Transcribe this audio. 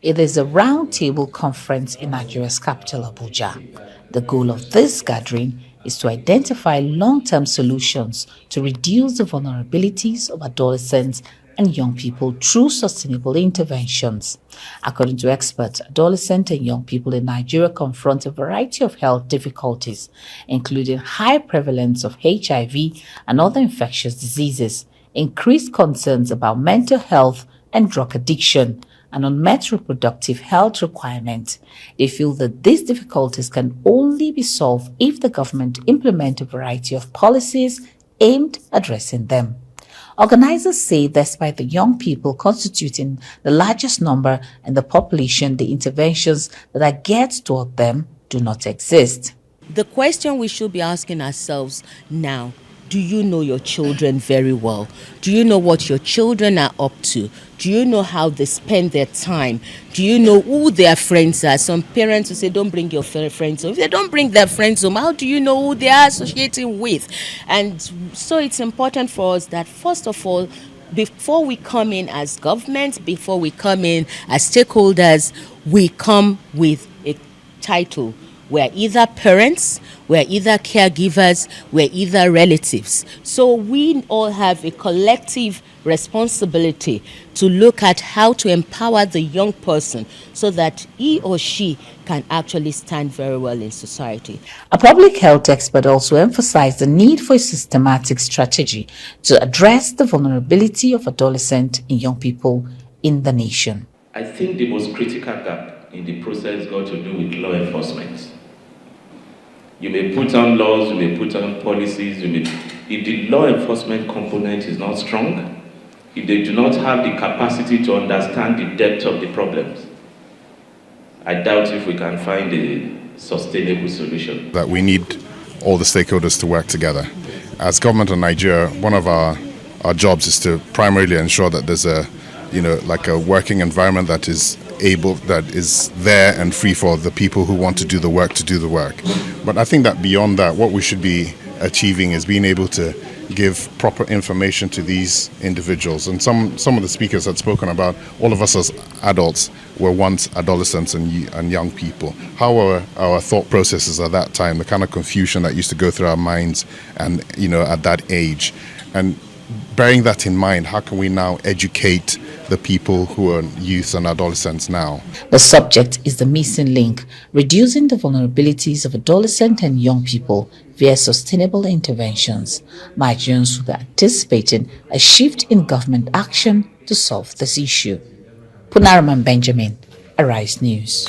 It is a roundtable conference in Nigeria's capital, Abuja. The goal of this gathering is to identify long-term solutions to reduce the vulnerabilities of adolescents and young people through sustainable interventions. According to experts, adolescents and young people in Nigeria confront a variety of health difficulties, including high prevalence of HIV and other infectious diseases, increased concerns about mental health and drug addiction, and unmet reproductive health requirements. They feel that these difficulties can only be solved if the government implement a variety of policies aimed at addressing them. Organizers say despite the young people constituting the largest number in the population, the interventions that are geared toward them do not exist. The question we should be asking ourselves now: do you know your children very well? Do you know what your children are up to? Do you know how they spend their time? Do you know who their friends are? Some parents will say, don't bring your friends home. If they don't bring their friends home, how do you know who they are associating with? And so it's important for us that, first of all, before we come in as government, before we come in as stakeholders, we come with a title. We're either parents, we're either caregivers, we're either relatives. So we all have a collective responsibility to look at how to empower the young person so that he or she can actually stand very well in society. A public health expert also emphasized the need for a systematic strategy to address the vulnerability of adolescent and young people in the nation. I think the most critical gap in the process got to do with law enforcement. You may put on laws, you may put on policies, if the law enforcement component is not strong, if they do not have the capacity to understand the depth of the problems, I doubt if we can find a sustainable solution. That we need all the stakeholders to work together. As government of Nigeria, one of our jobs is to primarily ensure that there's a working environment that is there and free for the people who want to do the work. But I think that beyond that, what we should be achieving is being able to give proper information to these individuals. And some of the speakers had spoken about all of us as adults were once adolescents and young people. How were our thought processes at that time, the kind of confusion that used to go through our minds and at that age. And bearing that in mind, how can we now educate the people who are youth and adolescents now? The subject is the missing link, reducing the vulnerabilities of adolescent and young people via sustainable interventions. Nigerians were anticipating a shift in government action to solve this issue. Punaraman Benjamin, Arise News.